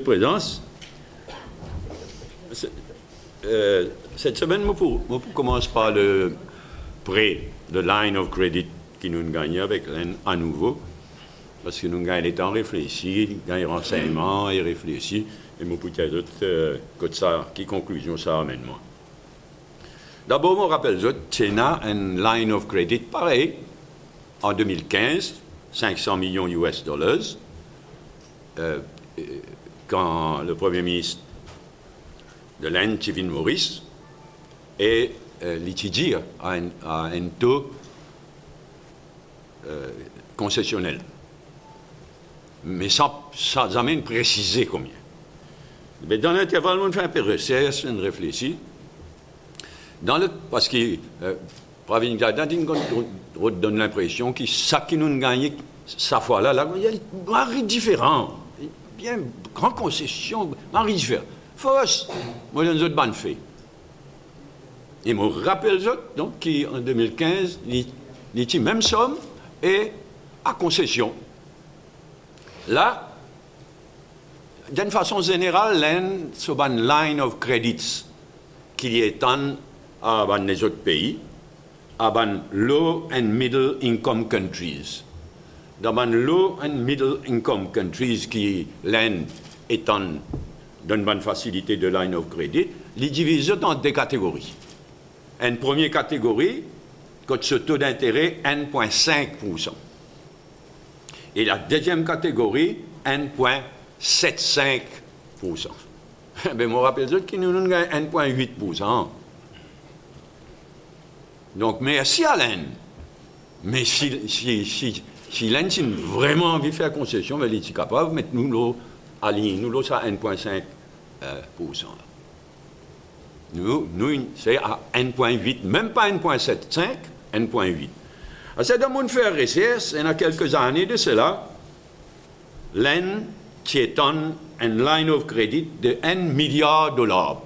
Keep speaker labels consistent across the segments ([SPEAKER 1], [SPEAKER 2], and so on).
[SPEAKER 1] présence. Cette semaine, je commence par le prêt, le line of credit qui nous gagne avec l'Inde à nouveau, parce que nous gagnons les temps réfléchis, nous gagnons renseignements et réfléchis, et je peux dire que ça, qui conclusion ça amène moi. D'abord, je rappelle qu'il y a un line of credit pareil en 2015, 500 millions US dollars, quand le Premier ministre de l'Inde, Chivin Morris, et litigier à un taux concessionnel. Mais sans jamais préciser combien. Mais dans l'intervalle, on fait un peu de recherche, on réfléchit. Parce que Pravin Gordhan donne l'impression que ça qui nous gagne, sa fois-là, il y a un mari différent. Bien, grande concession, mari différent. First, moi, j'ai une bonne fait. Et je me rappelle donc qu'en 2015, il y a même somme et à concession. Là, d'une façon générale, c'est une line of credits qui est à les autres pays, à les low and middle income countries. Dans les low and middle income countries qui l'Inde étant d'une bonne facilité de line of credit, les divisent en deux catégories. Une première catégorie, quand ce taux d'intérêt 1,5%. Et la deuxième catégorie, 1,75%. Ben, je me rappelle qu'il nous donne 1,8%. Donc, merci à l'Inde. Mais si l'Inde a vraiment envie de faire concession, elle est capable de mettre nous à 1,5%. Nous c'est à 1,8, même pas 1,75, 1,8. C'est dans mon faire recherche, il y a quelques années de cela, l'Inde est en une line of credit de 1 milliard de dollars.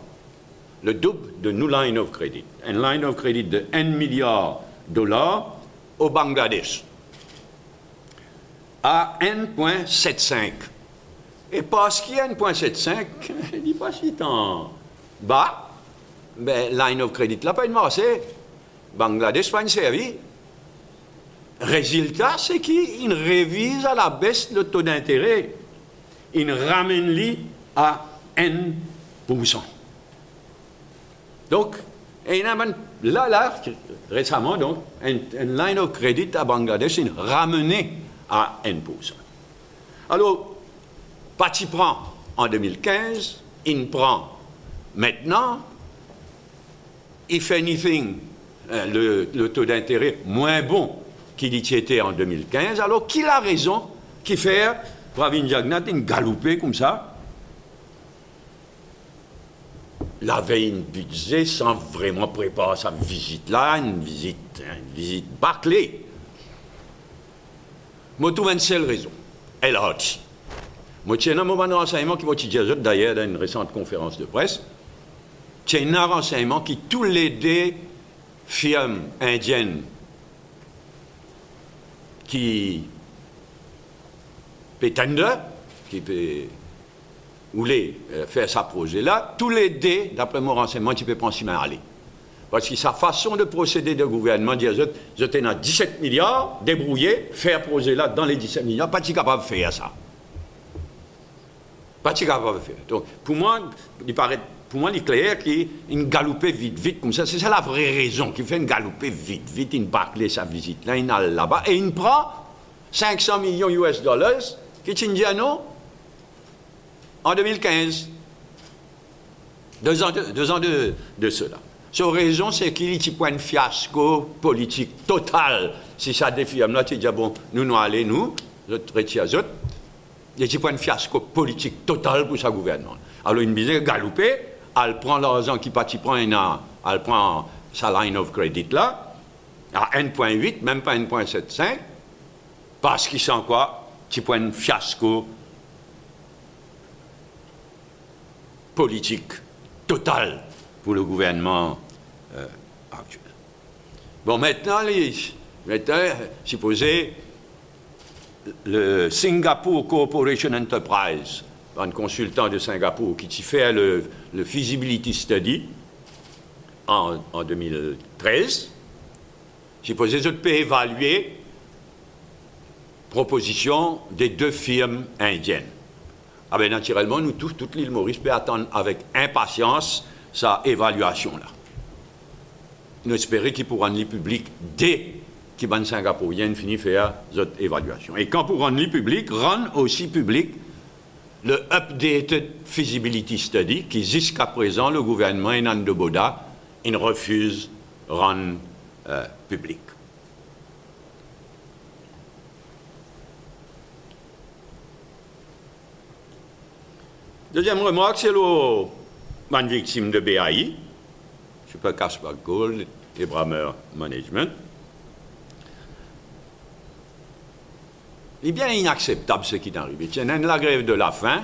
[SPEAKER 1] Le double de nos line of credit. Une line of credit de 1 milliard de dollars au Bangladesh. À 1,75. Et parce qu'il y a 1,75, je ne dis pas si tant bas, ben, line of credit là, pas une marché. Bangladesh pas une servi. Résultat, c'est qu'il révise à la baisse le taux d'intérêt. Il ramène à 1%. Donc, là, récemment, donc, une line of credit à Bangladesh, il ramené à 1%. Alors, Pati prend en 2015, il prend maintenant, if anything, le taux d'intérêt moins bon qu'il y était en 2015, alors qu'il a raison, qui fait Pravin Jagnat une galopée comme ça, la veille une budget sans vraiment préparer sa visite là, une visite bâclée. Moi, trouve une seule raison. Elle a dit. Moi, tiens un moment de renseignement qui va te dire d'ailleurs dans une récente conférence de presse. Tiens un renseignement qui tous les deux firmes indiennes qui prétendent, qui peut voulaient faire ce projet-là, tous les deux, d'après mon renseignement, tu peux penser à aller. Parce que sa façon de procéder de gouvernement, dire je tenais 17 milliards, débrouiller, faire projet là dans les 17 milliards, pas capable de faire ça. Pas capable de faire. Donc, pour moi, il est clair qu'il galopait vite, comme ça. C'est ça la vraie raison, qu'il fait une galopée vite, une bâclée sa visite là, il allait là-bas, et il prend 500 millions US dollars, qui est indiano, en 2015. 2 ans de cela. Sa raison, c'est qu'il y a un fiasco politique total. Si ça défie, là, tu dis, bon, nous allons, nous retire autres. Il y a un fiasco politique total pour sa gouvernement. Alors, une bisée galopée, elle prend l'argent qui prend, elle prend sa line of credit là, à 1,8, même pas 1,75, parce qu'il sent quoi? Tu prends un fiasco politique total pour le gouvernement actuel. Bon, maintenant, supposez le Singapore Corporation Enterprise, un consultant de Singapour qui fait le feasibility study en 2013. J'ai posé, je peux évaluer proposition des 2 firmes indiennes. Ah bien, naturellement, nous tous, toute l'île Maurice peut attendre avec impatience sa évaluation-là. Nous espérons qu'ils pourront rendre public dès que les Singapouriens finissent faire cette évaluation. Et quand pour rendre public, rendre aussi public le Updated Feasibility Study qui, jusqu'à présent, le gouvernement Nando Boda, il refuse de rendre public. Deuxième remarque, c'est la victime de BAI, Super Casbah Gold et Brammer Management. Il est bien inacceptable ce qui est arrivé. Tiens, la grève de la faim.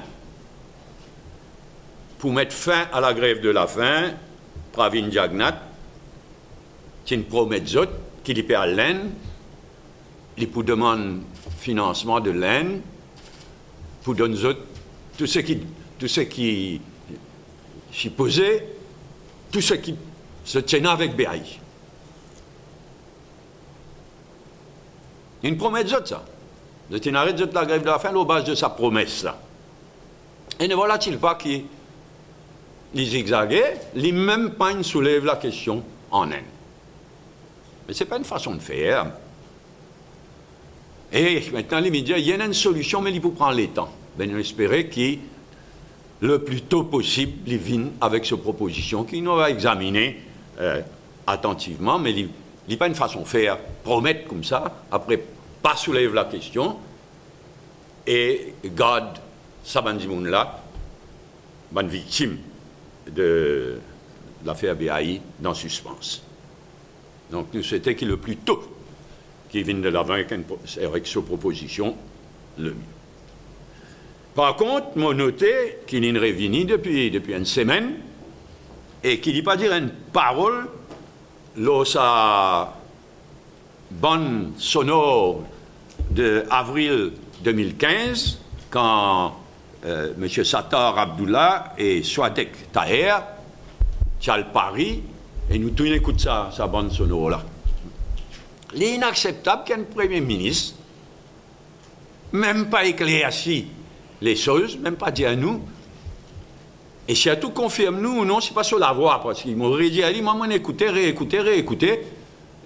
[SPEAKER 1] Pour mettre fin à la grève de la faim, Pravin Jagnat, c'est une promesse qu'il paie à l'Inde, il pour demande financement de l'Inde, pour donner tout ce qui s'y posait, tout ce qui se tenait avec BAI. Une promesse ça. C'est une arrêt de la grève de la faim, au base de sa promesse là. Et ne voilà-t-il pas qu'il zigzaguait, il même pas il soulève la question en Inde. Mais ce n'est pas une façon de faire. Et maintenant, les médias, il y a une solution, mais il faut prendre les temps. Ben, on espérait qu'il, le plus tôt possible, il vienne avec cette proposition qu'il nous va examiner attentivement, mais il n'est pas une façon de faire, promettre comme ça, après pas soulève la question, et garde sa bandimoun-là, bonne victime de l'affaire BAI, dans suspense. Donc, nous souhaitons qu'il le plus tôt qu'il vienne de l'avant avec cette proposition, le mieux. Par contre, moi noté qu'il est revenu depuis une semaine et qu'il n'y pas dire une parole lors sa bande sonore de avril 2015 quand M. Sattar Abdullah et Swadek Taher Tchal Paris et nous tous écoutons sa bande sonore là. Il est inacceptable qu'un Premier ministre, même pas éclairci les choses, même pas dit à nous, et surtout confirme nous ou non, c'est pas sur la voix, parce qu'il m'aurait dit, allez, maman, écoutez, réécoutez,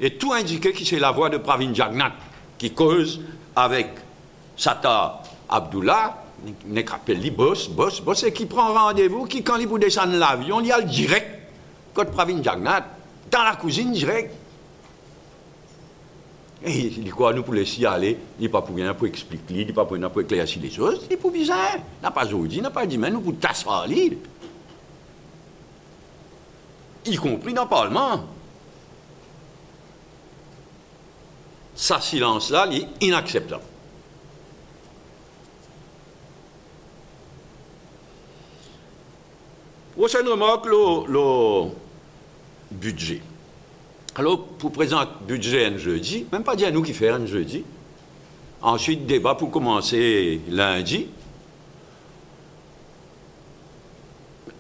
[SPEAKER 1] et tout indiquait que c'est la voix de Pravin Jagnat qui cause avec Sattar Abdullah, n'est qu'appelle les boss, et qui prend rendez-vous, qui quand il vous descend de l'avion, il y a le direct, contre Pravin Jagnat, dans la cuisine direct. Et il dit quoi, nous pour laisser aller, il n'est pas pour rien, pour expliquer, il n'est pas pour rien, pour éclaircir les choses, il est pour bizarre. Il n'a pas aujourd'hui, il n'a pas dit, mais nous pour tasser l'île. Y compris dans le Parlement. Ça, silence-là, il est inacceptable. Prochaine remarque, le budget. Alors, pour présenter le budget un jeudi, même pas dire à nous qui fait un jeudi. Ensuite, débat pour commencer lundi.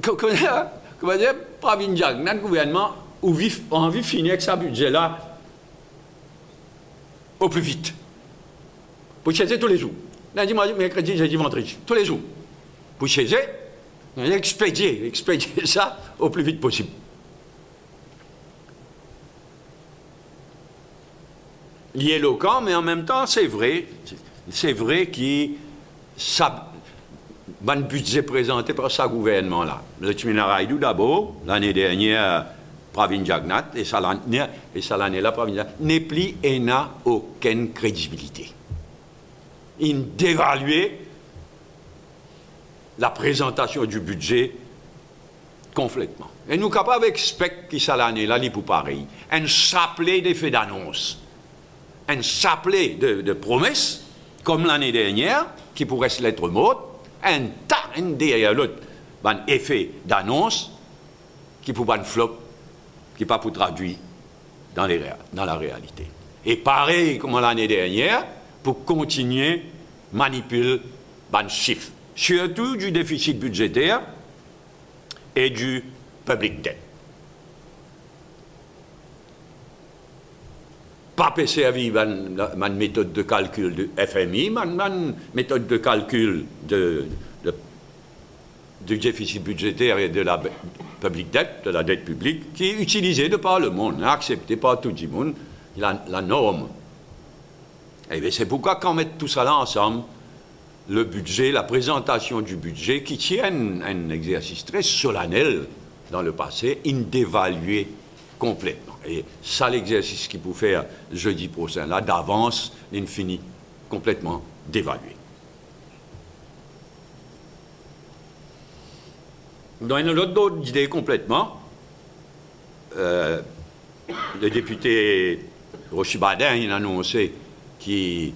[SPEAKER 1] Comment dire, Pravin Jagnat, le gouvernement, a envie de finir avec ce budget-là au plus vite. Pour changer tous les jours. Lundi, mardi, mercredi, jeudi, vendredi. Tous les jours. Pour changer, expédier ça au plus vite possible. Il est éloquent, mais en même temps, c'est vrai que le budget présenté par ce gouvernement-là. Le Tminaraïdou d'abord, l'année dernière, Pravin Jagnat, et ça l'année-là, Pravin Jagnat, n'est plus et n'a aucune crédibilité. Il dévaluait la présentation du budget complètement. Et nous sommes capables d'expecter que ça l'année-là, il pour pareil. Un chapelet d'effets d'annonce. Un chapelet de promesses, comme l'année dernière, qui pourrait se lettre morte, un derrière l'autre, un effet d'annonce, qui pourrait un flop, qui pas pour traduire dans la réalité. Et pareil comme l'année dernière, pour continuer à manipuler les chiffres. surtout du déficit budgétaire et du public debt. Pas servi ma méthode de calcul du FMI, ma méthode de calcul du déficit budgétaire et de la public debt, de la dette publique, qui est utilisée de par le monde, acceptée par tout le monde, la norme. Et c'est pourquoi quand on met tout ça là ensemble, le budget, la présentation du budget, qui tient un exercice très solennel dans le passé, indévalué complètement. Et ça, l'exercice qu'il faut faire jeudi prochain, là, d'avance, il finit complètement dévalué. Dans une autre idée complètement, le député Rochibadin, il a annoncé qu'il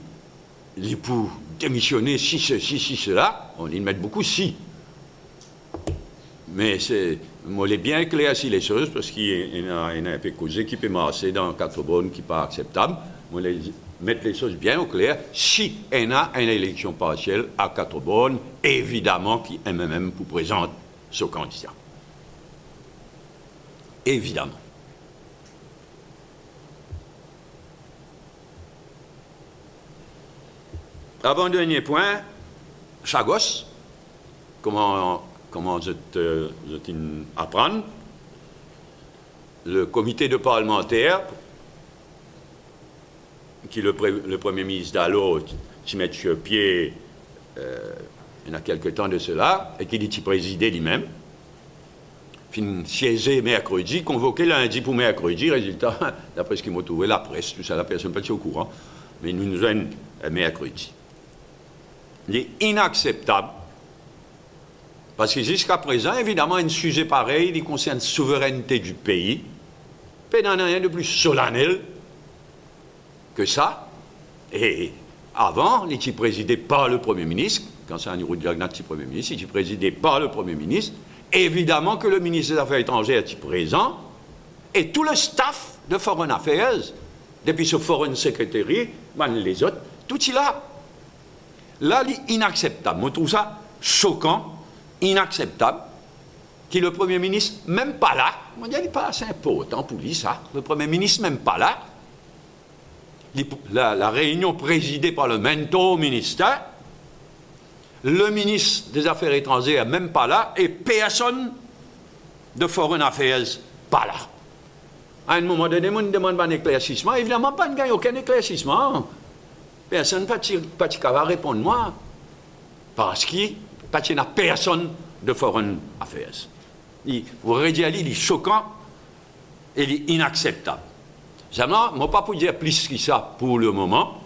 [SPEAKER 1] pour démissionner si ceci, si cela, on y met beaucoup si. Mais moi, il est bien éclairci les choses parce qu'il y a un peu causé qui peut marcher dans 4 bonnes qui n'est pas acceptable. Moi, mettre les choses bien au clair. Si on a une élection partielle à 4 bonnes, évidemment qui MMM vous présente ce candidat. Évidemment. Avant-dernier point, Chagos, comment je apprendre. Le comité de parlementaires, qui le Premier ministre d'alors s'y met sur pied il y a quelque temps de cela, et qui dit qu'il présidait lui-même, fin siégé mercredi, convoqué lundi pour mercredi, résultat, d'après ce qu'il m'a trouvé, la presse, tout ça, la personne n'est pas au courant, mais nous nous avons mercredi. Il est inacceptable, parce que jusqu'à présent, évidemment, un sujet pareil, il concerne la souveraineté du pays, il n'y a rien de plus solennel que ça. Et avant, il était présidé par le Premier ministre, quand c'est un niveau de Premier ministre, il était présidé par le Premier ministre, évidemment que le ministre des Affaires étrangères était présent, et tout le staff de Foreign Affairs, depuis ce Foreign Secretary, les autres, tout est là. Là, c'est inacceptable. On trouve ça choquant, inacceptable, que le Premier ministre, même pas là, on dit, il n'est pas assez important pour lui, ça. Le Premier ministre, même pas là. La réunion présidée par le mentor ministère, le ministre des Affaires étrangères, même pas là, et personne de Foreign Affairs, pas là. À un moment donné, on demande un éclaircissement. Évidemment, pas de aucun éclaircissement. Personne ne va répondre moi. Parce qu'il n'y a personne de Foreign Affairs. Vous dire, il est choquant et il est inacceptable. Seulement, je ne vais pas vous dire plus que ça pour le moment,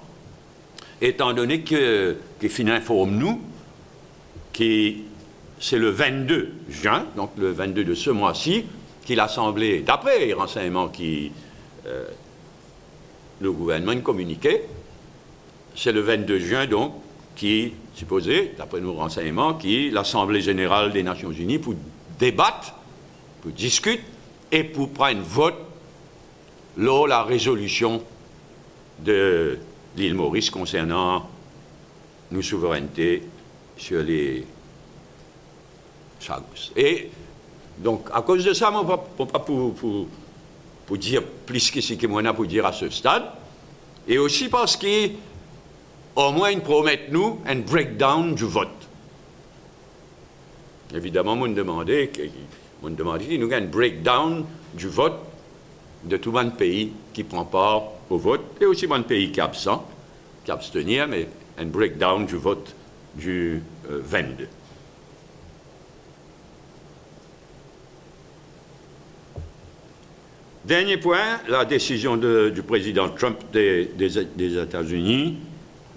[SPEAKER 1] étant donné que FIN informe nous que c'est le 22 juin, donc le 22 de ce mois-ci, que l'Assemblée, d'après les renseignements que le gouvernement communiquait, c'est le 22 juin, donc, qui est supposé, d'après nos renseignements, qui est l'Assemblée générale des Nations unies pour débattre, pour discuter et pour prendre vote lors de la résolution de l'île Maurice concernant nos souverainetés sur les Chagos. Et donc, à cause de ça, je ne peux pas pour dire plus que ce que moi pour dire à ce stade, et aussi parce que au moins, ils promettent nous un breakdown du vote. Évidemment, on demandait qu'il nous ait un breakdown du vote de tout le pays qui prend part au vote, et aussi un pays qui est absent, qui abstenir, mais un breakdown du vote du 22. Dernier point, la décision du président Trump des États-Unis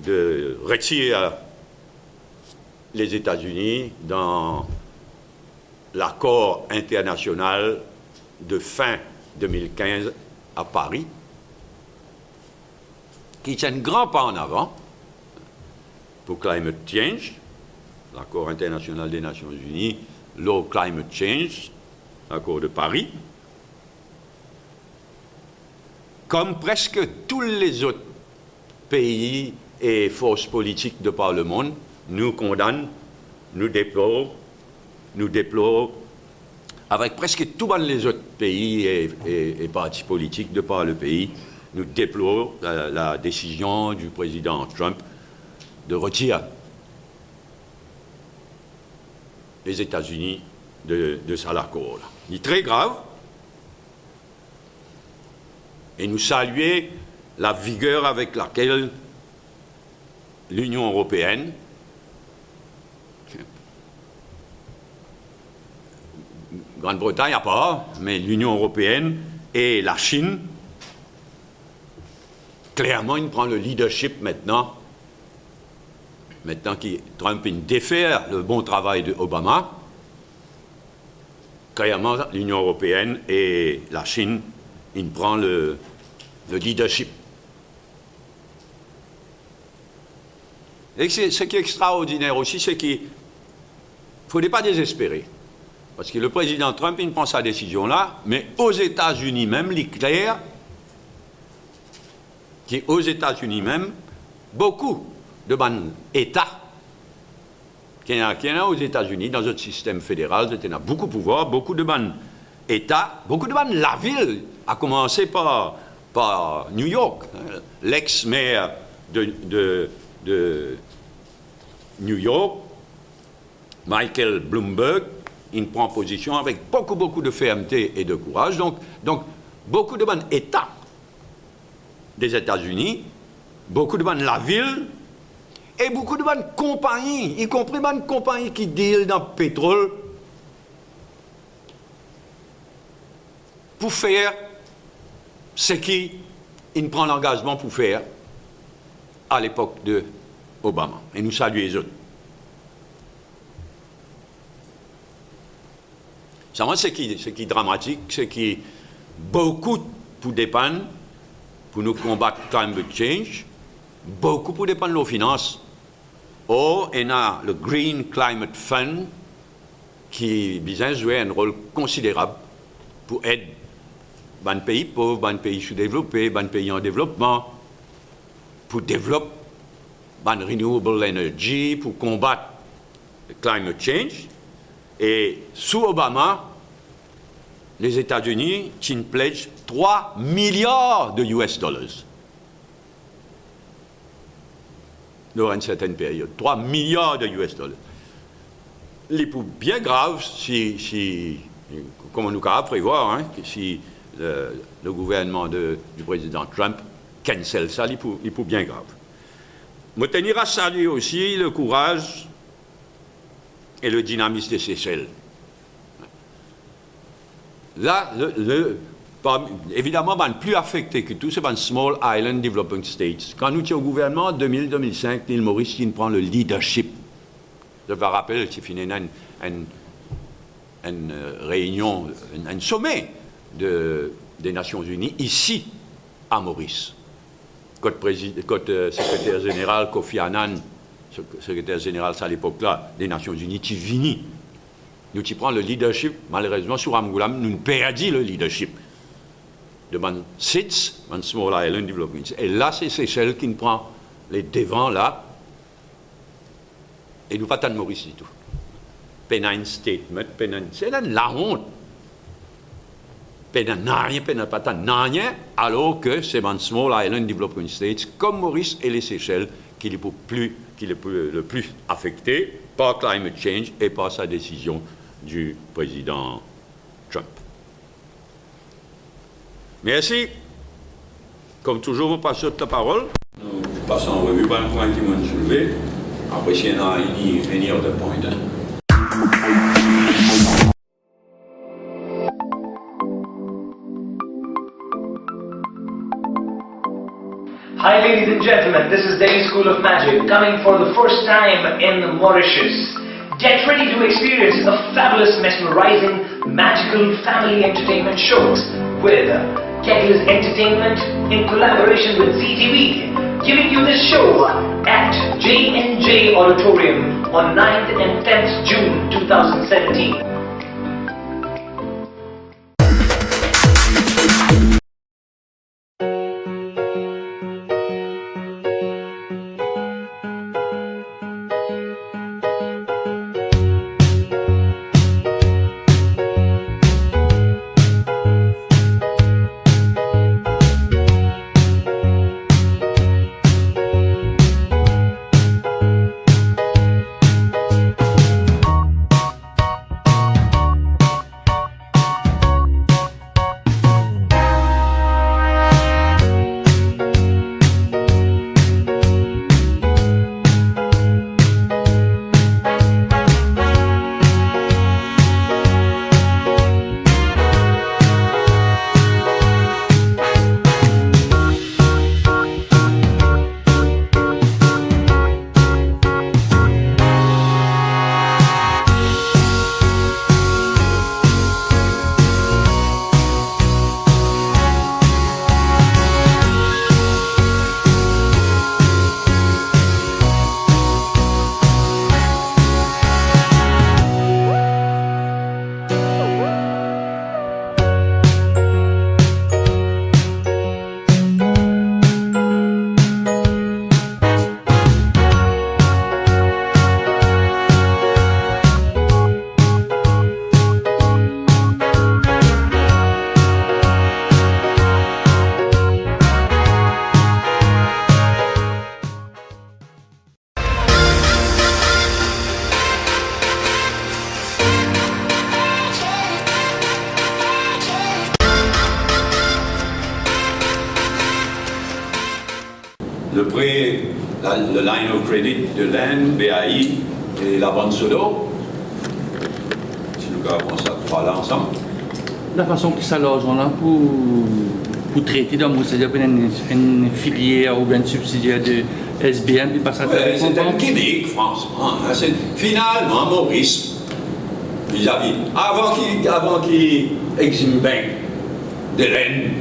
[SPEAKER 1] de retirer les États-Unis dans l'accord international de fin 2015 à Paris, qui tient un grand pas en avant pour Climate Change, l'accord international des Nations Unies, Low Climate Change, l'accord de Paris, comme presque tous les autres pays et forces politiques de par le monde, nous condamnent nous déplorons, avec presque tous les autres pays et partis politiques de par le pays, nous déplorons la décision du président Trump de retirer les États-Unis de l'accord. C'est très grave. Et nous saluons la vigueur avec laquelle l'Union européenne, Grande-Bretagne à part, mais l'Union européenne et la Chine, clairement, ils prennent le leadership maintenant que Trump défait le bon travail d'Obama. Clairement, l'Union européenne et la Chine, ils prennent le leadership. Et ce qui est extraordinaire aussi, c'est qu'il ne faudrait pas désespérer. Parce que le président Trump, il prend sa décision-là, mais aux États-Unis même, il est clair qu'aux États-Unis même, beaucoup de bons États, qu'il y en a aux États-Unis, dans notre système fédéral, il y a beaucoup de pouvoir, beaucoup de bons États, beaucoup de bonnes la ville, à commencer par New York, l'ex-maire de New York, Michael Bloomberg, il prend position avec beaucoup de fermeté et de courage. Donc beaucoup de bons États des États-Unis, beaucoup de bonnes la ville, et beaucoup de bonnes compagnies, y compris bonnes compagnies qui dealent dans le pétrole, pour faire ce qu'ils prennent l'engagement pour faire à l'époque de Obama. Et nous saluons les autres. Ce qui est dramatique, c'est que beaucoup pour dépendre, pour nous combattre climate change, beaucoup pour dépendre de nos finances. Or, il y a le Green Climate Fund qui vient jouer un rôle considérable pour aider les pays pauvres, les pays sous-développés, les pays en développement, pour développer la renewable energy, pour combattre le climate change. Et sous Obama, les États-Unis ont pledgé 3 milliards de US dollars. Dans une certaine période. 3 milliards de US dollars. Les plus bien grave, comme on nous a prévoir, si le gouvernement du président Trump cancelle ça, les plus bien grave. Je tenir à saluer aussi le courage et le dynamisme des Seychelles. Là, évidemment, le plus affecté que tout, c'est les Small Island Developing States. Quand nous étions au gouvernement, en 2000-2005, l'île Maurice qui prend le leadership. Je me rappelle qu'il finit une réunion, un sommet des Nations Unies ici, à Maurice. Quand secrétaire général Kofi Annan, secrétaire général à l'époque-là des Nations Unies, qui vient, nous qui prend le leadership, malheureusement, sur Amgoulam, nous perdons le leadership de man SIDS, man Small Island Development. Et là, c'est Seychelles qui nous prend les devants là, et nous pas tant de Maurice du tout. Pénin statement, c'est la honte. Pénin rien, pas tant rien, alors que c'est man Small Island Development States, comme Maurice et les Seychelles, qui est le plus affecté par climate change et par sa décision du président Trump. Merci. Comme toujours, on passe la parole. Nous passons en revue par le point qui m'ont soulevé. Après, s'il y en a any other point.
[SPEAKER 2] Hi ladies and gentlemen, this is Delhi School of Magic coming for the first time in Mauritius. Get ready to experience a fabulous, mesmerizing, magical family entertainment shows with Kettle's Entertainment in collaboration with ZTV, giving you this show at J&J Auditorium on 9th and 10th June 2017.
[SPEAKER 1] le prêt, le line of credit de l'Inde, BAI et la Banque Sodo. Si nous avons ça trois là ensemble.
[SPEAKER 3] La façon que ça l'argent-là pour traiter dans c'est-à-dire une filière ou bien une subsidiaire de SBM, puis pas ça.
[SPEAKER 1] Ouais, c'est un gimmick, franchement. Hein, c'est finalement Maurice, vis-à-vis, avant qu'il exime bien de l'Inde,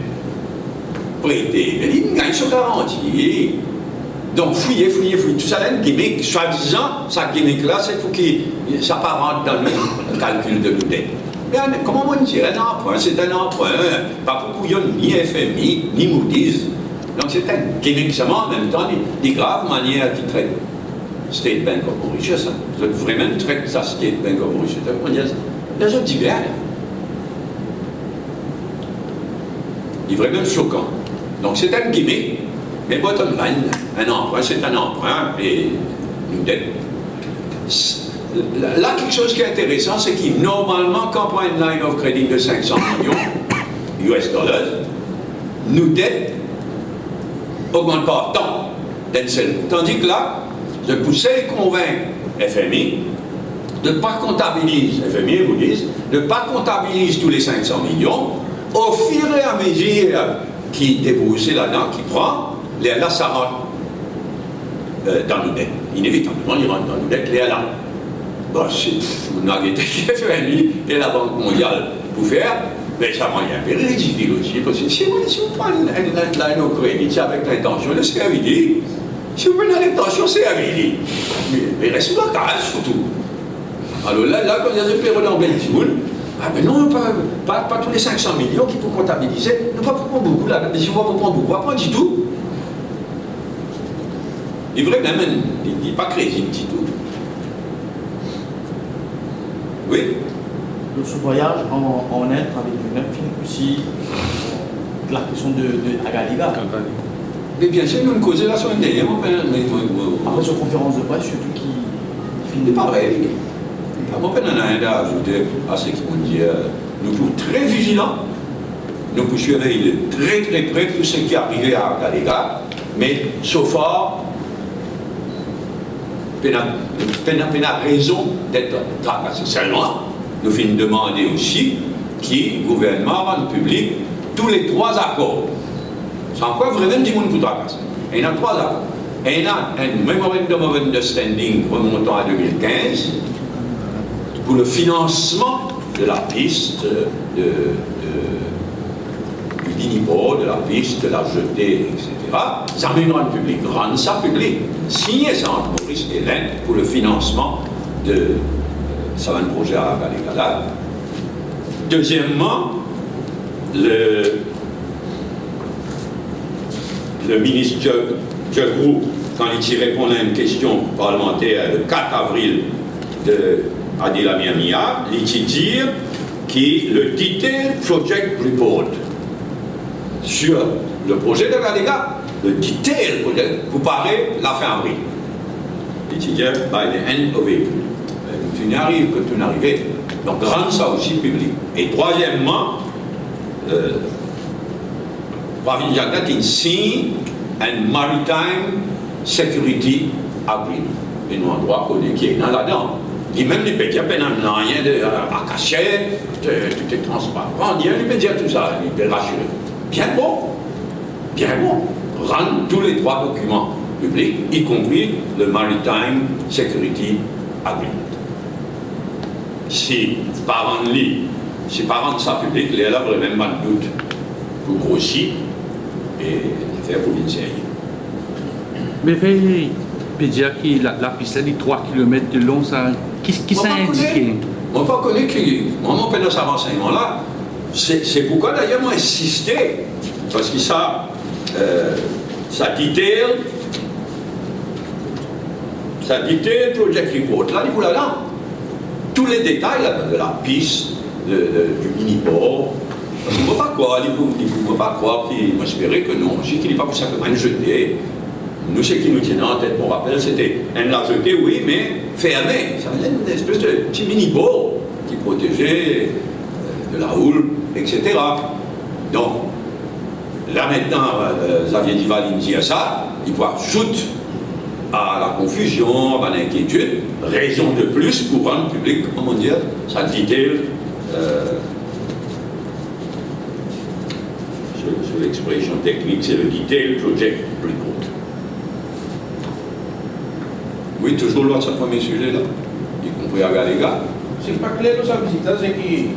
[SPEAKER 1] prêter, mais il gagne sur garantie. Donc, fouillez, tout ça, là, un gimmick, soi-disant, sa gimmick-là, c'est pour que ça ne rentre dans le calcul de l'UDEC. Mais comment on dit, un emprunt, c'est un emprunt, pas pour couillon ni FMI, ni Moody's. Donc, c'est un gimmick seulement, en même temps, des graves manières qui traitent State Bank of Mauritius. Hein. Vous êtes vraiment traité ça, State Bank of Mauritius. Les autres divers. Il est vraiment choquant. Donc, c'est un gimmick. Mais bottom line, un emprunt, c'est un emprunt, et nous dette. Là, quelque chose qui est intéressant, c'est qu'il, normalement, quand on prend une line of credit de 500 millions US dollars, nous dette augmente pas tant d'un seul coup. Tandis que là, je poussais convaincre FMI de ne pas comptabiliser, FMI et Moody's, de ne pas comptabiliser tous les 500 millions, au fur et à mesure qu'il débrouille là-dedans, qu'il prend, là, ça rentre dans nos dettes. Inévitablement, il rentre dans nos dettes, là. Bon, vous n'avez été FMI et la Banque mondiale pour faire, mais ça rend un peu ridicule aussi, parce que si vous prenez une line of credit, c'est avec l'intention de servir. Si vous prenez l'intention, c'est servir. Mais restez dans la case, surtout. Alors là, quand il y a des périodes en Belgique, ah mais non, pas tous les 500 millions qu'il faut comptabiliser. Ne pas prendre beaucoup là. Si on va pas prendre beaucoup, on va prendre du tout. Il est vrai même, il n'est pas crédible du tout. Oui.
[SPEAKER 4] De ce voyage en Inde avec le même film aussi, la question de Agaliga.
[SPEAKER 1] Mais bien sûr, nous causons la semaine dernière,
[SPEAKER 4] Après cette conférence de presse, surtout qui
[SPEAKER 1] finit pareil. Mon père en a rien à ajouter à ce qu'ils vont dire. Nous sommes très vigilants. Nous pouvons surveiller de très très près tout ce qui est arrivé à Agaliga. Mais, sauf fort, on a raison d'être tracassé. Seulement, nous finissons demander aussi que le gouvernement rende public tous les 3 accords. Sans quoi vraiment du monde pour tracasser. Et il y a 3 accords. Et il y a un Memorandum of Understanding remontant à 2015 pour le financement de la piste du Dinipo, de la piste, de la jetée, etc. Ça met une rende public, rendre ça public. Signer ça entre Maurice et l'Inde pour le financement de ça va un projet à Galigala. Deuxièmement, le ministre Djegrou, quand il répond à une question parlementaire le 4 avril de Adil Amir Nia, il dit que le Detailed Project Report sur le projet de Gadiga, le Detailed Project, vous paraît la fin avril. Il dit by the end of April. Tu n'y arrives que tu n'arrives. Donc rendre ça aussi public. Et troisièmement, Pravin Jagat signe un Maritime Security Agreement. Et nous, en droit, qui est là-dedans. Il même les pédiats, il n'y a rien à cacher, tout est transparent, il peut dire tout ça, il peut rassurer. Bien bon. Rendre tous les 3 documents publics, y compris le Maritime Security Agreement. Si par rendre ça public, il y a vraiment pas de doute pour grossir et faire provincial.
[SPEAKER 3] Mais il peut dire que la piste est de 3 km de long, ça. Qui s'est indiqué?
[SPEAKER 1] On ne connaît qui. Moi, mon père dans ce renseignement-là, c'est pourquoi d'ailleurs moi insisté, parce que ça detail project report, là, il vous là, tous les détails là, de la piste, du mini-port. Parce qu'il ne faut pas croire, qu'il m'espérait que non, qu'il n'est pas pour simplement une jetée. Nous, ce qui nous tenait en tête, mon rappel, c'était un la jetée, oui, mais fermé. Ça faisait une espèce de petit mini-port qui protégeait de la houle, etc. Donc, là maintenant, Xavier Dival, il me dit ça. il faut ajouter à la confusion, à l'inquiétude, raison de plus pour rendre public, comment dire, ça detail, sur l'expression technique, c'est le detail project report. Oui, toujours là, ce premier sujet-là, y compris à Galéga.
[SPEAKER 4] C'est pas clair dans sa visite, c'est qui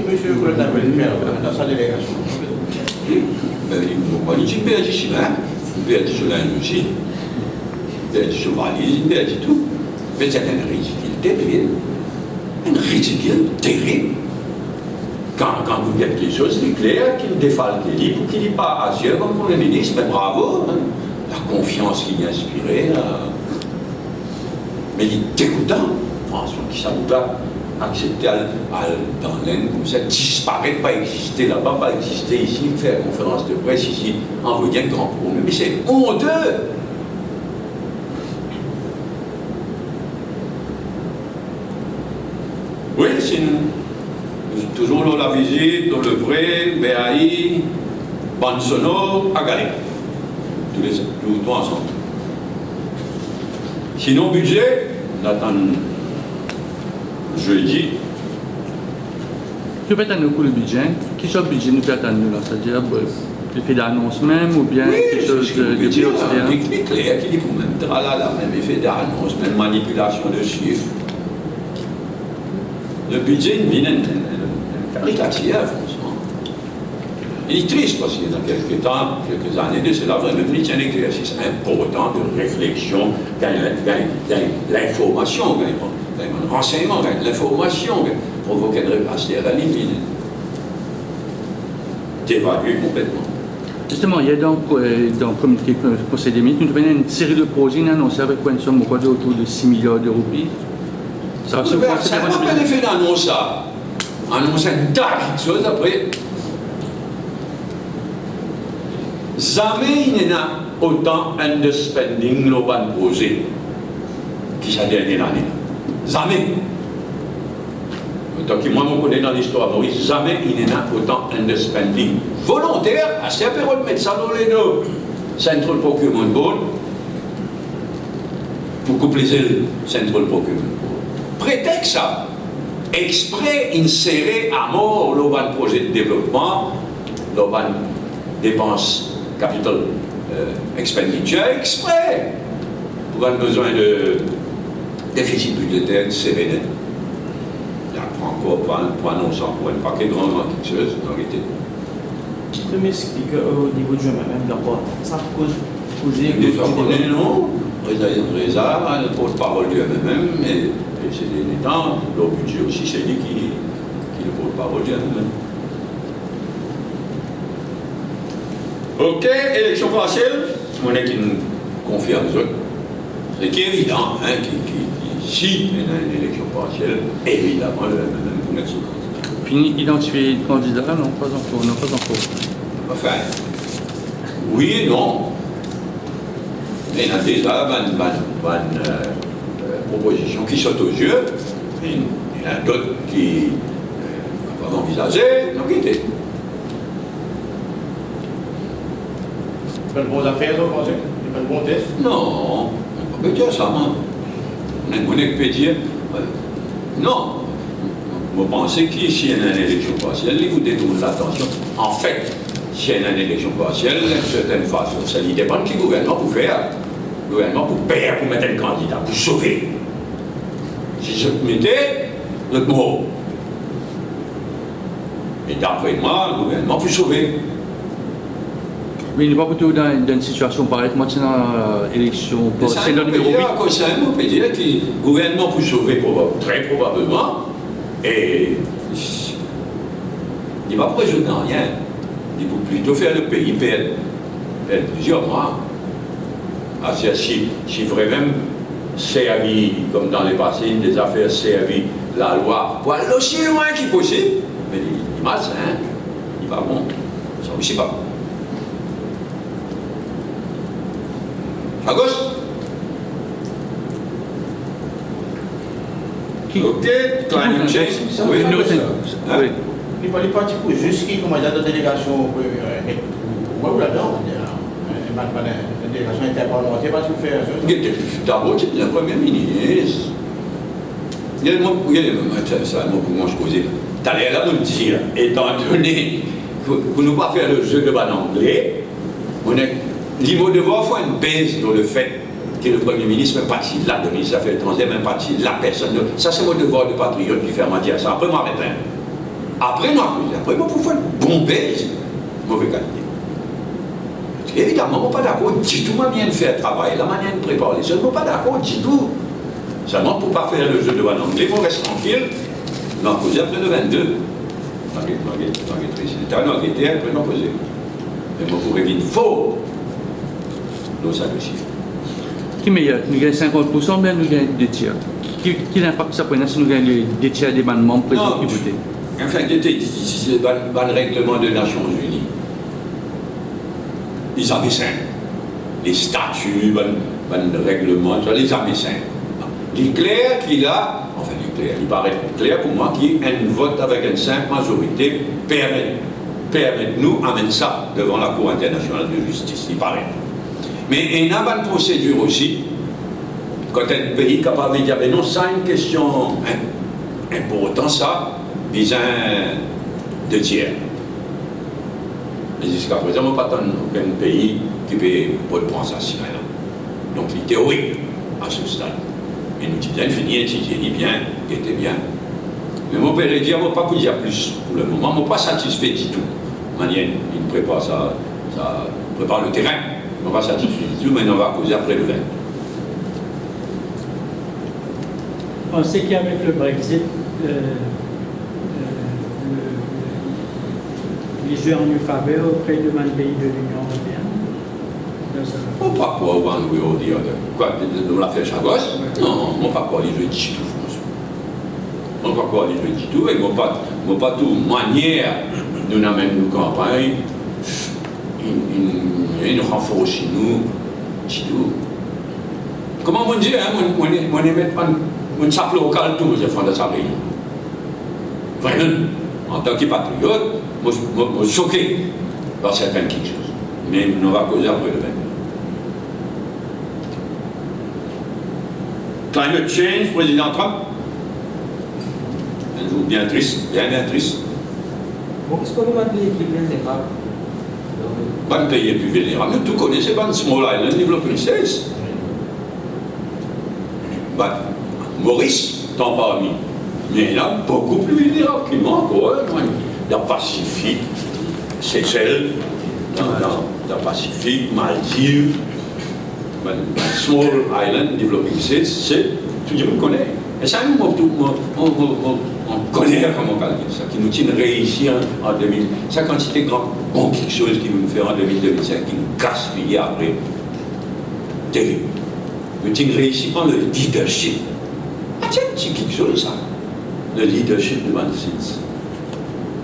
[SPEAKER 4] M. Colonel veut faire dans sa délégation.
[SPEAKER 1] Mais il dit que Béatrice Chilin, Béatrice Chilin aussi, Béatrice Chevalise, Béatrice tout. Mais c'est une ridicule terrible. Une ridicule terrible. Quand vous dites quelque chose, c'est clair qu'il défale qu'il dit, pour qu'il ne dit pas à Dieu, comme pour le ministre, mais bravo, hein. La confiance qu'il a inspirée. Mais il est dégoûtant, François, qui ça vous va accepter dans l'aine comme ça, disparaître, pas exister là-bas, pas exister ici, faire conférence de presse ici, envoyer un grand problème. Mais c'est honteux! Oui, c'est toujours dans la visite, dans le Pré, BAI, Bansono, à Galé. Tout ensemble. Sinon, budget, on attend jeudi.
[SPEAKER 3] Que peut attendre pour le budget? Qui soit le budget nous peut attendre là? C'est-à-dire, le fait d'annonce même ou bien quelque chose de plus austère?
[SPEAKER 1] C'est clair qu'il dit pour même tralala, même effet d'annonce, même manipulation de chiffres. Le budget, il vient une caricature, franchement. Il est triste parce que dans quelques temps, quelques années de cela, vraiment, c'est un exercice important de réflexion, l'information, un renseignement, l'information, provoquer une réparation à la limite, d'évaluer complètement.
[SPEAKER 3] Justement, il y a dans le communiqué procédé, nous avons une série de projets annoncés avec une somme autour de 6 milliards d'euros. Ça va se faire.
[SPEAKER 1] C'est un peu l'effet d'annonce, ça. Annoncer une tas de choses après. Jamais il n'y a autant underspending le ban projet qui sa dernière année. Jamais. Autant que moi, je connais dans l'histoire Maurice, jamais il n'y a autant underspending volontaire. À cette période, mettre ça dans les deux. Central Procurement Board. Pour couper les Central Procurement Board. Prétexte ça. Exprès insérer à mort le ban projet de développement, le ban dépenses capital expenditure exprès pour avoir besoin de déficit budgétaire sévère. Il apprend encore pour annoncer pour un paquet de grandes choses en réalité.
[SPEAKER 4] Tu peux m'expliquer au niveau du même d'abord, ça cause poser
[SPEAKER 1] Déjà, non, Reza, le porte-parole du MMM, mais c'est des temps, le budget aussi, c'est lui qui est le porte-parole du MMM. Ok, élection partielle, on est qui nous confirme ça. C'est qui est évident, hein, si il y a une élection partielle, évidemment, le MMM pour mettre sous candidat.
[SPEAKER 3] Fini identifier le candidat? Non, pas encore. Non, pas encore.
[SPEAKER 1] Enfin, oui et non. Mais il y a déjà une proposition qui saute aux yeux, et il y en a d'autres qui n'ont pas envisagé, donc quitter.
[SPEAKER 4] Pas de bonnes affaires, vous pensez? Pas de bons tests?
[SPEAKER 1] Non, on peut dire ça, moi. On peut dire, non. Vous pensez qu'ici, il y a une élection partielle, il vous détourne l'attention. En fait, s'il y a une élection partielle, d'une certaine façon, ça ne dépend de qui gouvernement pour faire. Le gouvernement pour payer, pour mettre un candidat, pour sauver. Si je mettais, le mot. Et d'après moi, le gouvernement pour sauver.
[SPEAKER 3] Oui, il n'est pas plutôt dans une situation pareille. Moi, c'est dans l'élection partielle numéro 8.
[SPEAKER 1] C'est un mot, peut dire que le gouvernement pour sauver, très probablement, et il ne va pas résoudre rien. Il faut plutôt faire le pays perdre plusieurs mois. Ah, si vraiment c'est à vie, comme dans les passés, des affaires c'est à vie, la loi, pour aller aussi loin qu'il possible, mais il masse, hein, il va bon, ça aussi pas. À gauche. Ok, climate change. Oui,
[SPEAKER 3] Oui.
[SPEAKER 4] Il parti pour juste qui, comme il y a de délégation, ouais, ou là-dedans, une délégation interparlementaire, parce que vous faites ça.
[SPEAKER 1] Il était d'abord le Premier ministre. Il y a ça, moi, je causais. Tu allais là nous dire, étant donné que nous pas faire le jeu de ban anglais, on est l'immo devoir faire une baisse dans le fait que le Premier ministre fait partie de là, le ministre des Affaires étrangères, même partie de la personne. Ça, c'est mon devoir de patriote qui fait moi dire ça. Après, moi, maintenant. Après, moi, pour faire une bonne baisse, mauvaise qualité. Évidemment, je ne suis pas d'accord du tout ma manière de faire le travail, la manière de préparer. Je ne suis pas d'accord du tout. Seulement pour ne pas faire le jeu de ban anglais, on reste tranquille. On a posé après le 22. On a été après on a posé. Mais moi, pour réviser faux, nous, ça aussi.
[SPEAKER 3] Qui est meilleur? Nous gagnons 50% ou bien nous gagnons 2 tiers? Quel impact ça prend si nous gagnons 2 tiers des membres présents qui votent?
[SPEAKER 1] Enfin, c'est le règlement des Nations Unies. Les Américains, les statuts, le règlement, les Américains. Il est clair qu'il a, enfin il paraît clair pour moi qu'il un vote avec une simple majorité permet nous amener ça devant la Cour internationale de justice, il paraît. Mais il y a une procédure aussi, quand un pays est capable de dire, non, ça a une question importante, ça, visant 2 tiers. Mais jusqu'à présent, on n'a pas aucun pays qui peut prendre ça si maintenant. Donc, il est théorique à ce stade. Mais nous disons, finir, si j'ai dit bien, qui était bien. Mais mon père dit, on ne pas pour dire plus pour le moment, on n'est pas satisfait du tout. Manière, il prépare ça, prépare le terrain, on n'est pas satisfait du tout, mais on va causer après le 20.
[SPEAKER 5] On sait qu'avec le Brexit, les jeux en eu faveur auprès de man pays de l'Union européenne.
[SPEAKER 1] On ne peut pas croire one way or the other. Quoi, nous l'a fait Chagos? Non, on ne peut pas croire les jeux du tout, François. On ne peut pas croire les jeux du tout, et on ne pas tout manière nous amène nos campagnes, il nous renforce chez nous, du tout. Comment on dit, on est mettre un saple local tout, je fais de sa réunion. Vraiment, en tant que patriote, je suis choqué par certaines choses. Mais nous va causer après le 20. Climate change, président Trump. Un jour bien triste, bien triste.
[SPEAKER 6] Est-ce que nous avons des pays vulnérables?
[SPEAKER 1] Pas de pays plus vulnérables. Nous tous connaissons pas de Small Island Developing States. Maurice, tant parmi. Mais il y a beaucoup plus vulnérables qui manquent. Il y a Pacifique, Seychelles, dans le Pacifique, Maldives, Small Island Developing States, c'est tout le monde connaît. Et ça, on connaît comment on calcule ça, qui nous tient réussi en 2000. Ça, quand c'était bon quelque chose qui nous fait en 2005, qui nous gaspille après. Terrible. Nous tient réussi par le leadership. Ah tiens, c'est quelque chose ça. Le leadership de Manchester.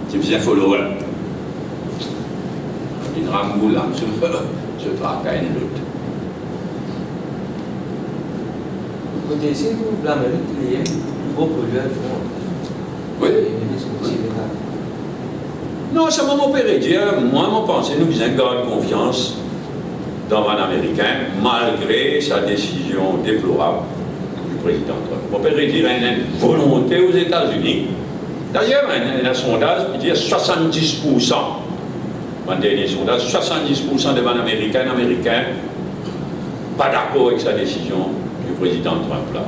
[SPEAKER 1] C'est bien follower. Une ramboule, je traque à une lutte.
[SPEAKER 6] Vous connaissez, vous, l'Amérique, il y a un gros projet à faire.
[SPEAKER 1] Oui. Non, ça m'a opéré dire, moi, mon pensée, nous faisons garder confiance dans un Américain, malgré sa décision déplorable du président Trump. Mon père dit qu'il y a une volonté aux États-Unis. D'ailleurs, il y a un sondage qui dit 70%, un dernier sondage, 70% des Américains pas d'accord avec sa décision du président Trump là.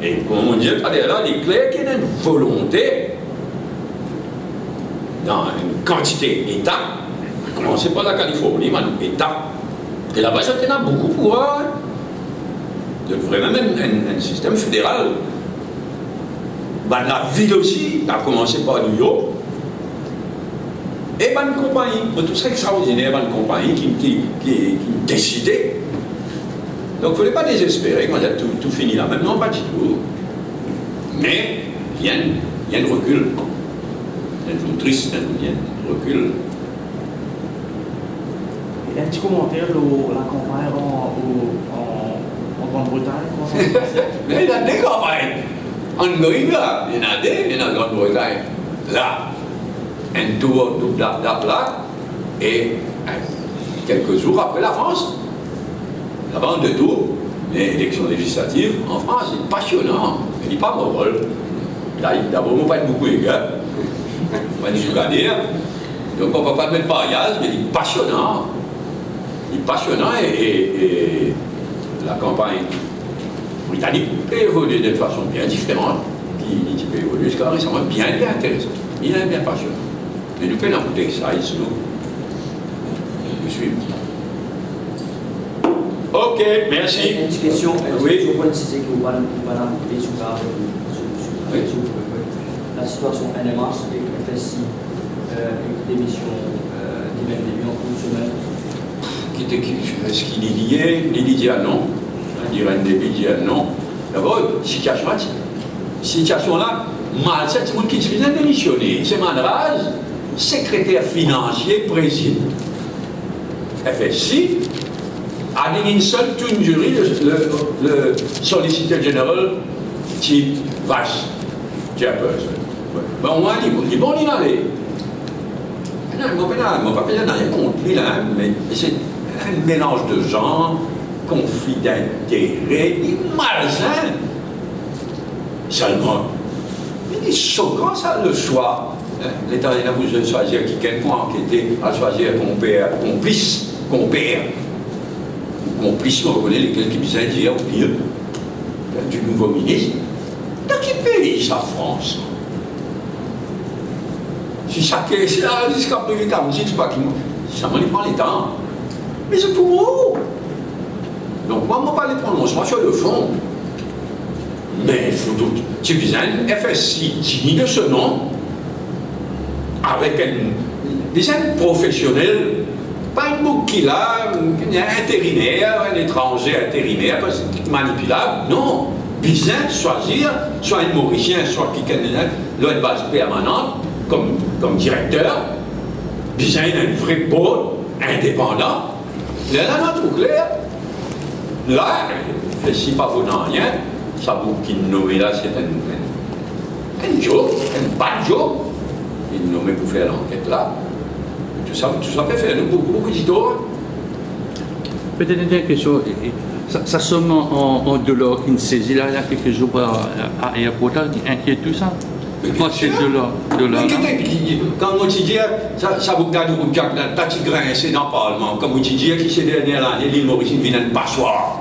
[SPEAKER 1] Et comme on dit, là, il est clair qu'il y a une volonté dans une quantité d'États, commencez par la Californie, mais État. Et là-bas, ça tient beaucoup pour de vraiment un système fédéral. La ville aussi, a commencé par New York. Et une compagnie, tout ça extraordinaire, une compagnie qui décidait. Donc il ne fallait pas désespérer quand tout fini là. Maintenant, pas du tout. Mais il y a un recul. C'est un jour triste, il y a un recul.
[SPEAKER 4] Et un petit commentaire sur la campagne en Grande-Bretagne, comment ça se passe?
[SPEAKER 1] Mais il y a des campagnes. En Noïng, là, il y en a des, en Grande-Bretagne. Là, un tour là, et quelques jours après la France. La bande de tout, les élections législatives en France, c'est passionnant. Il n'est pas mauvais. Là, d'abord, on ne va pas être beaucoup égaux. On va dire à dire. Donc, on ne va pas mettre pariage, mais il est passionnant. Il est passionnant et la campagne britannique peut évoluer d'une façon bien différente. Qui peut évoluer jusqu'à récemment bien intéressant, bien passionnant. Mais nous pouvons écouter ça ici, nous suivons. Ok, merci.
[SPEAKER 6] Une petite question.
[SPEAKER 1] Oui.
[SPEAKER 6] Je vois ici que vous parlez de la situation NMA et FSI, l'émission d'hiver début en une semaine.
[SPEAKER 1] Est-ce qu'il est lié? Il dit non. Il dit non. D'abord, situation là, mal, c'est le monde qui vient de démissionner. C'est Manraz, secrétaire financier, président. FSI, a une seule tune jury, le solliciteur général, qui vache, chairperson. Bon, on a dit, bon, il en est. Non, je ne vais pas dire rien contre lui, là, mais c'est un mélange de gens, conflit d'intérêts, malsain. Seulement, il est choquant ça le choix. L'État a voulu choisir quelqu'un enquêté, à choisir complice, compère. Complice, on reconnaît lesquels qui disent dire au pire du nouveau ministre. Dans quel pays ça, France? Si chaque c'est là, jusqu'à plus tard, je ne sais pas qui ça m'en prend les temps. Mais c'est pour moi. Donc, moi, je ne pas les prononcements sur le fond. Mais il faut tout. Tu viens FSI digne de ce nom, avec des professionnels, pas un bouc qui là, un intérimaire, un étranger intérimaire, manipulable, non. Bien choisir, soit un Mauricien, soit quelqu'un de une base permanente, comme directeur, bien un vrai board indépendant. Là, on tout clair. Là, FSI pas venant rien. Ça vous qui nommé là, c'est un job, un bad job. Il nommé pour faire l'enquête là. Tout ça peut faire beaucoup d'histoires.
[SPEAKER 3] Peut-être une dernière question. Ça somme en dollars qui ne saisit là, il y a quelques jours à l'aéroport, inquiète tout ça. Moi, c'est dollars.
[SPEAKER 1] Quand on dit ça vous garde beaucoup de gens, t'as petit grincé dans le Parlement. Comme vous dites, qui ces dernières années, l'île Mauricien vient de passoire.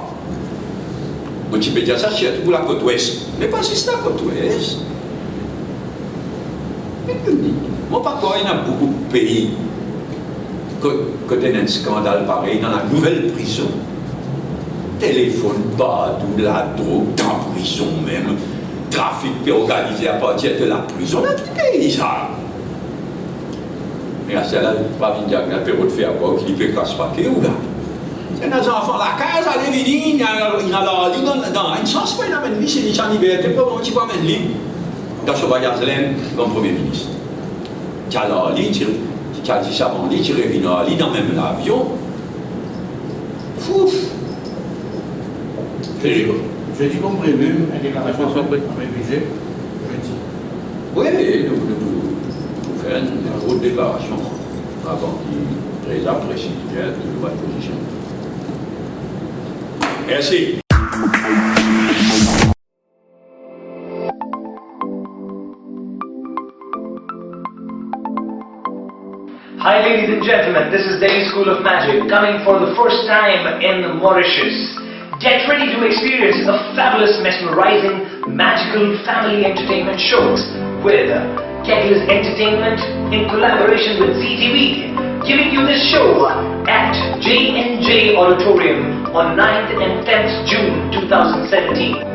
[SPEAKER 1] Tu peux dire ça, c'est pour la côte ouest. Mais pas si c'est la côte ouest. Moi, par contre, il y a beaucoup de pays quand il y a un scandale pareil dans la nouvelle prison. Téléphone pas, de la drogue, dans la prison même. Trafic organisé à partir de la prison. On a tout pays, ça. Mais à celle-là, pas venir dire qu'il peut faire quoi, qu'il peut casser paquet ou là. C'est nos enfants, la case, allez venir, il y a la ligne dans un sens, mais il amène lui, c'est une liberté, comment tu vas amener lui dans ce voyage-là, comme Premier ministre. Tu as la ligne, tu as dit ça avant lui, tu reviens à la ligne dans même l'avion. Fouf!
[SPEAKER 4] Je dis comme prévu, une déclaration soit prête avec budget, jeudi.
[SPEAKER 1] Oui, nous faire une autre déclaration avant qu'il présente précipité de votre position. Merci.
[SPEAKER 2] Hi ladies and gentlemen, this is Delhi School of Magic coming for the first time in Mauritius. Get ready to experience a fabulous, mesmerizing, magical family entertainment shows with Kettler's Entertainment in collaboration with ZTV, giving you this show at J&J Auditorium on 9th and 10th June 2017.